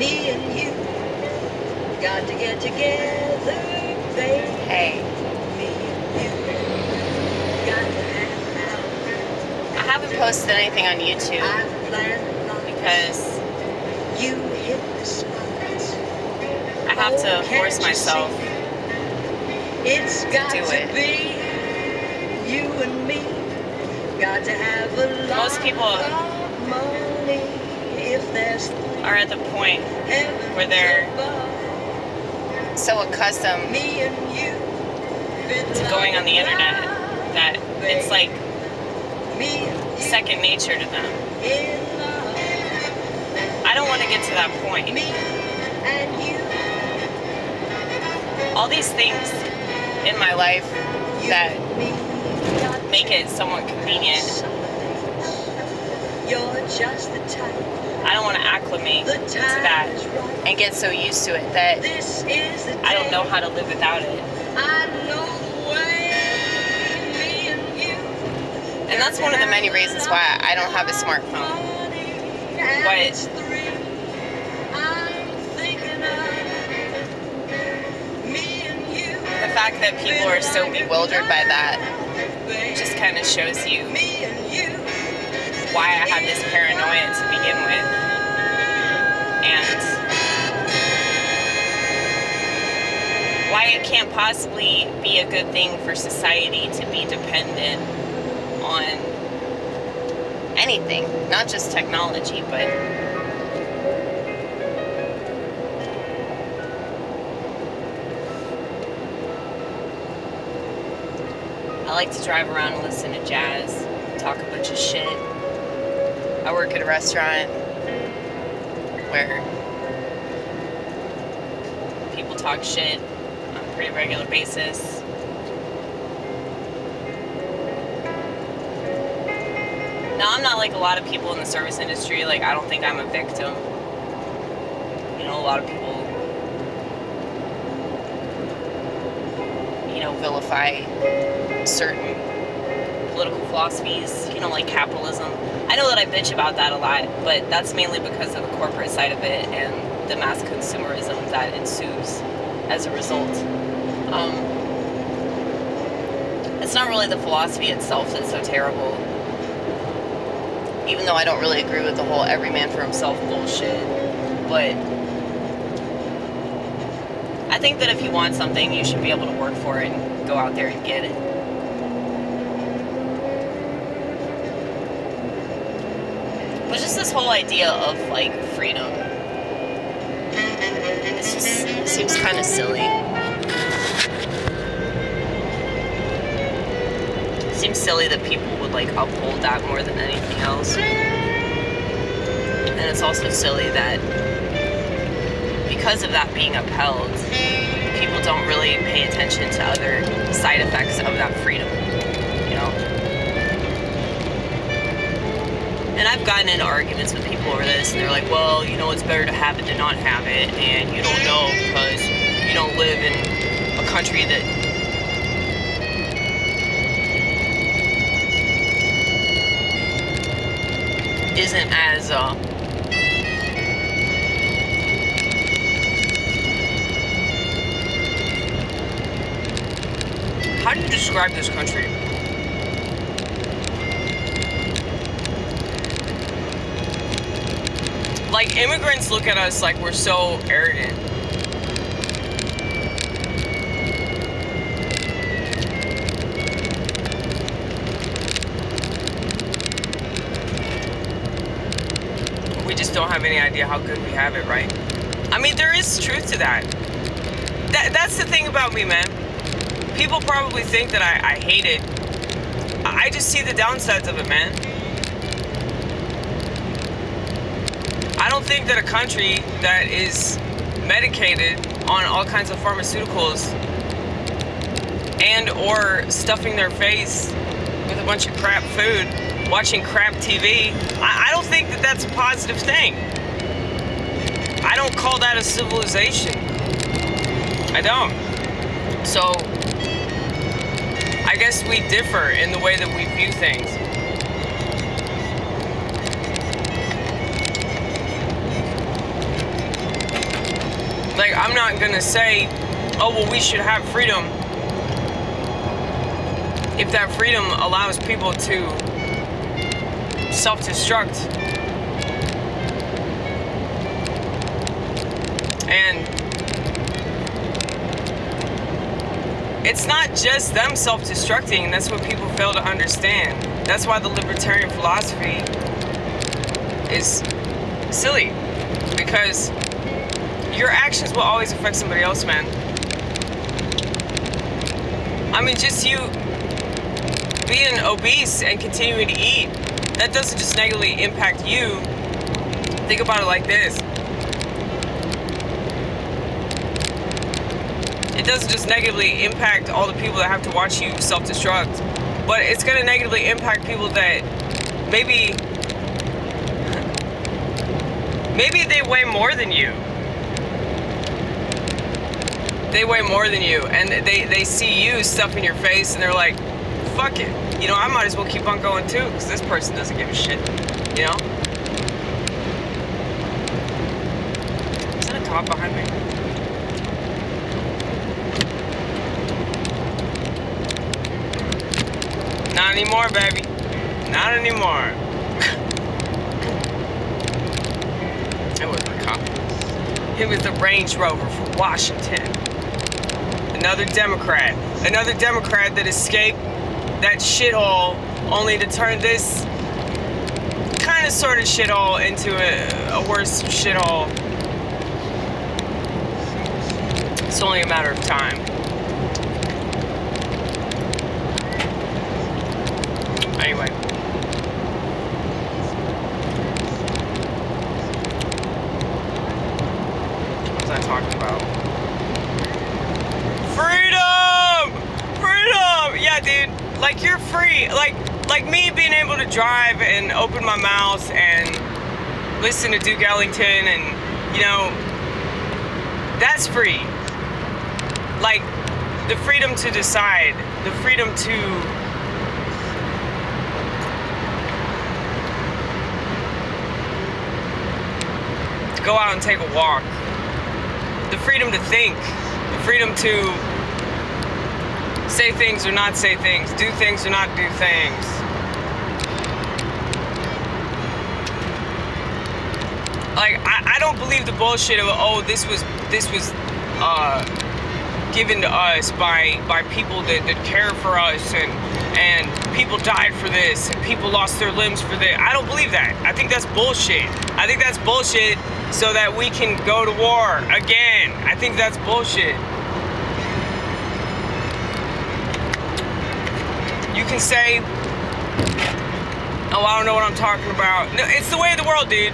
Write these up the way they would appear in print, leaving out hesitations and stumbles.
Me and you got to get together, baby. Hey. Me and you got to have I haven't posted anything on YouTube I've planned on because you hit the spot. I have to Oh, force can't you myself see? It's got do to it. be you and me. Got to have a lot Most people of money if there's are at the point heaven where they're above. so accustomed Me and you to going on the internet that it's like me and you second nature to them. in love. I don't want to get to that point. Me and you, All these things in my life that me, got make it somewhat convenient, you're just the type. I don't want to acclimate The to that time is right. and get so used to it that This is the I don't know day. how to live without it. I know the way. Me and you. And that's one of the many reasons why I don't have a smartphone. But it's three. I'm thinking of me and you. the fact that people are so bewildered by that just kind of shows you Me and you. why I had this paranoia to begin with. And why it can't possibly be a good thing for society to be dependent on anything, not just technology, but I like to drive around and listen to jazz, talk a bunch of shit. I work at a restaurant where people talk shit on a pretty regular basis. Now, I'm not like a lot of people in the service industry. Like, I don't think I'm a victim. You know, a lot of people, vilify certain political philosophies, like capitalism. I know that I bitch about that a lot, but that's mainly because of the corporate side of it and the mass consumerism that ensues as a result. It's not really the philosophy itself that's so terrible, even though I don't really agree with the whole every man for himself bullshit. But I think that if you want something, you should be able to work for it and go out there and get it. But just this whole idea of, like, freedom, it seems kind of silly. It seems silly that people would, like, uphold that more than anything else. And it's also silly that because of that being upheld, people don't really pay attention to other side effects of that freedom, And I've gotten into arguments with people over this, and they're like, well, it's better to have it than not have it, and you don't know because you don't live in a country that isn't as, how do you describe this country? Like, immigrants look at us like we're so arrogant. We just don't have any idea how good we have it, right? I mean, there is truth to that. That's the thing about me, man. People probably think that I hate it. I just see the downsides of it, man. I don't think that a country that is medicated on all kinds of pharmaceuticals and or stuffing their face with a bunch of crap food, watching crap TV, I don't think that that's a positive thing. I don't call that a civilization. I don't. So, I guess we differ in the way that we view things. Like, I'm not gonna say, oh, well, we should have freedom if that freedom allows people to self-destruct. And it's not just them self-destructing. That's what people fail to understand. That's why the libertarian philosophy is silly, because your actions will always affect somebody else, man. I mean, just you being obese and continuing to eat, that doesn't just negatively impact you. Think about it like this. It doesn't just negatively impact all the people that have to watch you self-destruct, but it's going to negatively impact people that maybe they weigh more than you. They weigh more than you, and they see you stuffing your face, and they're like, fuck it. You know, I might as well keep on going too, because this person doesn't give a shit. You know? Is that a cop behind me? Not anymore, baby. Not anymore. It wasn't a cop. It was the Range Rover from Washington. Another Democrat. Another Democrat that escaped that shithole only to turn this kind of sort of shithole into a worse shithole. It's only a matter of time. Anyway. What was I talking about? Freedom! Freedom! Yeah, dude. Like, you're free. Like me being able to drive and open my mouth and listen to Duke Ellington and, you know, that's free. Like, the freedom to decide, the freedom to go out and take a walk, the freedom to think, the freedom to say things or not say things, do things or not do things. Like, I don't believe the bullshit of, oh, this was given to us by people that care for us, and people died for this, and people lost their limbs for this. I don't believe that. I think that's bullshit. I think that's bullshit so that we can go to war again. I think that's bullshit. You can say, oh, I don't know what I'm talking about. No, it's the way of the world, dude.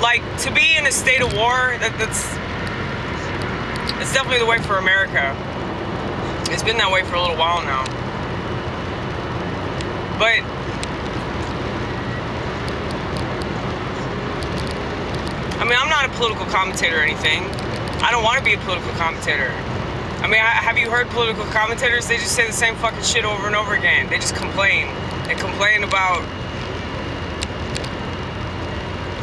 Like, to be in a state of war, that's definitely the way for America. It's been that way for a little while now. But I mean, I'm not a political commentator or anything. I don't want to be a political commentator. I mean, have you heard political commentators? They just say the same fucking shit over and over again. They just complain. They complain about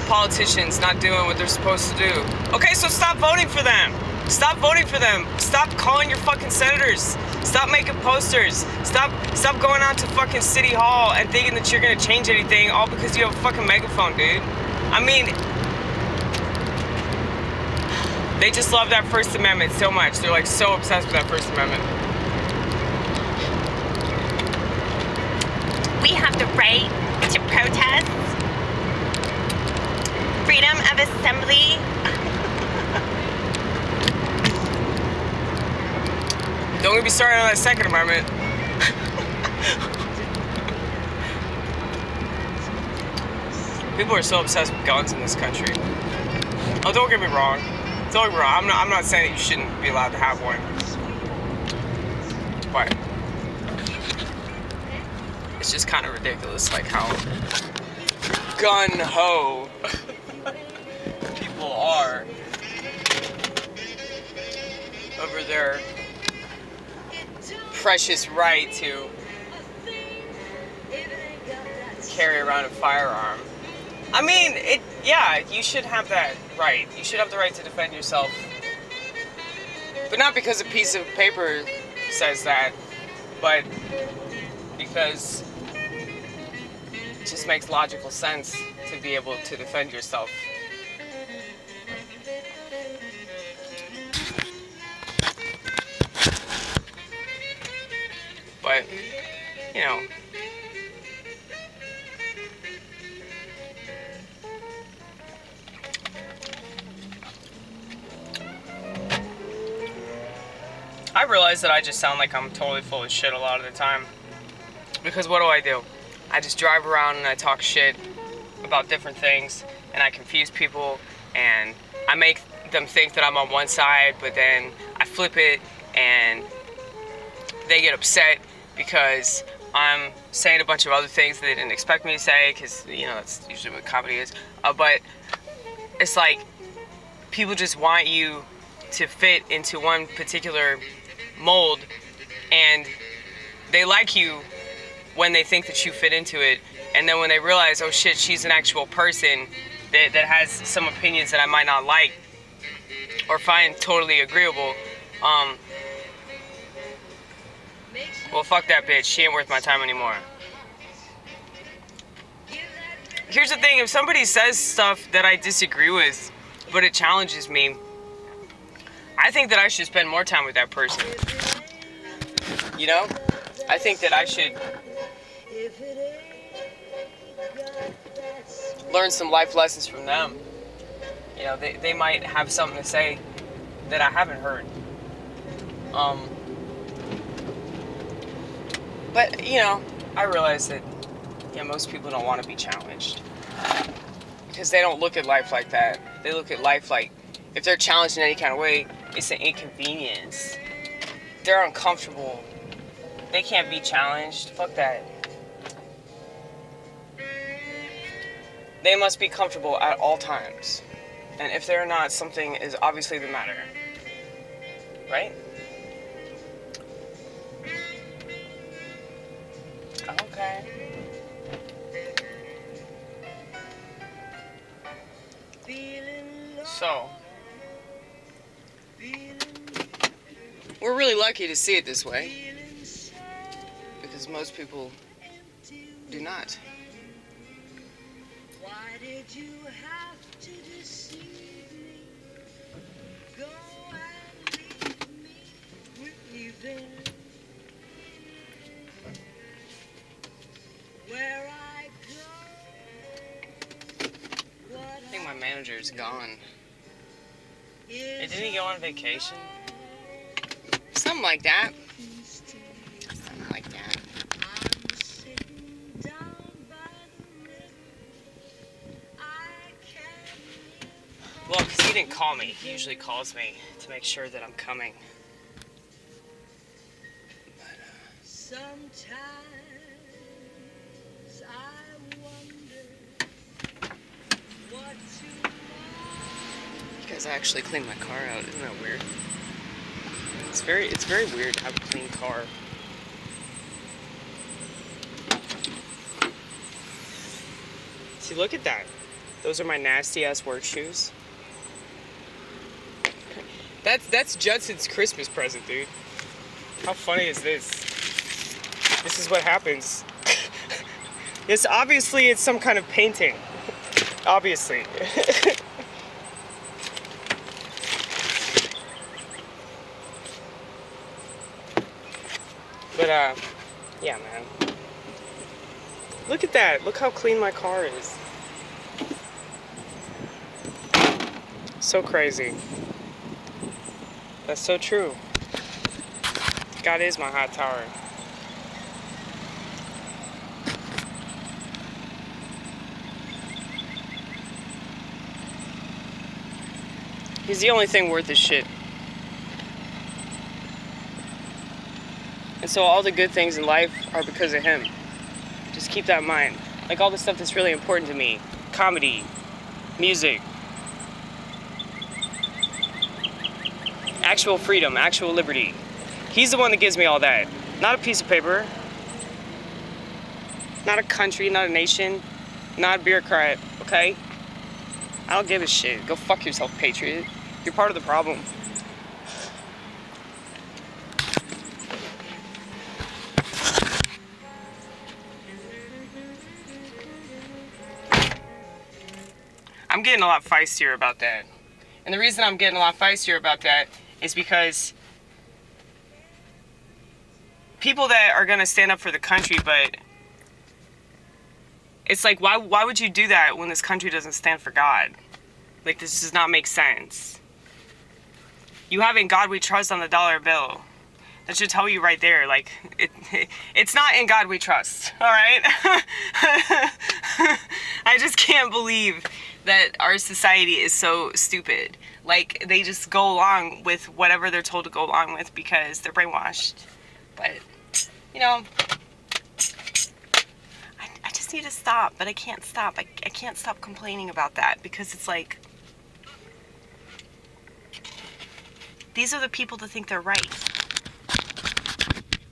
politicians not doing what they're supposed to do. Okay, so stop voting for them. Stop voting for them. Stop calling your fucking senators. Stop making posters. Stop going out to fucking City Hall and thinking that you're gonna change anything all because you have a fucking megaphone, dude. I mean, they just love that First Amendment so much. They're like so obsessed with that First Amendment. We have the right to protest, freedom of assembly. Don't get me started on that Second Amendment. People are so obsessed with guns in this country. Oh, don't get me wrong. Don't get me wrong. I'm not saying that you shouldn't be allowed to have one. But it's just kind of ridiculous, like how gun-ho people are over their precious right to carry around a firearm. I mean, yeah, you should have that right. You should have the right to defend yourself But not because a piece of paper says that, but because it just makes logical sense to be able to defend yourself. But, you know, I realize that I just sound like I'm totally full of shit a lot of the time. Because what do? I just drive around and I talk shit about different things, and I confuse people, and I make them think that I'm on one side, but then I flip it, and they get upset because I'm saying a bunch of other things that they didn't expect me to say, because, you know, that's usually what comedy is. But it's like, people just want you to fit into one particular mold, and they like you when they think that you fit into it, and then when they realize, oh shit, she's an actual person that has some opinions that I might not like or find totally agreeable, well, fuck that bitch, she ain't worth my time anymore. Here's the thing, if somebody says stuff that I disagree with, but it challenges me, I think that I should spend more time with that person. You know? I think that I should learn some life lessons from them. You know, they might have something to say that I haven't heard. But, you know, I realize that, yeah, most people don't want to be challenged. Because they don't look at life like that. They look at life like, if they're challenged in any kind of way, it's an inconvenience. They're uncomfortable. They can't be challenged. Fuck that. They must be comfortable at all times. And if they're not, something is obviously the matter. Right? Okay. So, we're really lucky to see it this way, because most people do not. Why did you have to deceive me? Go and leave me grieving. Where I go, I think my manager's gone. Hey, didn't he go on vacation? Something like that. Something like that. I'm sitting down by the river. I can't live. Well, because he didn't call me. He usually calls me to make sure that I'm coming. Sometimes I wonder what tomorrow. Because I actually cleaned my car out. Isn't that weird? It's very weird to have a clean car. See, look at that. Those are my nasty ass work shoes. That's Judson's Christmas present, dude. How funny is this? This is what happens. It's obviously it's some kind of painting. Obviously. But yeah, man. Look at that. Look how clean my car is. So crazy. That's so true. God is my hot tower. He's the only thing worth his shit. And so all the good things in life are because of him. Just keep that in mind. Like all the stuff that's really important to me. Comedy, music, actual freedom, actual liberty. He's the one that gives me all that. Not a piece of paper. Not a country, not a nation, not a bureaucrat, okay? I don't give a shit. Go fuck yourself, patriot. You're part of the problem. I'm getting a lot feistier about that. And the reason I'm getting a lot feistier about that is because people that are going to stand up for the country, but it's like, why would you do that when this country doesn't stand for God? Like, this does not make sense. You have "In God We Trust" on the dollar bill. That should tell you right there, like, it's not "In God We Trust," all right? I just can't believe that our society is so stupid. Like, they just go along with whatever they're told to go along with because they're brainwashed. But, you know, I just need to stop, but I can't stop. I can't stop complaining about that because it's like, these are the people that think they're right.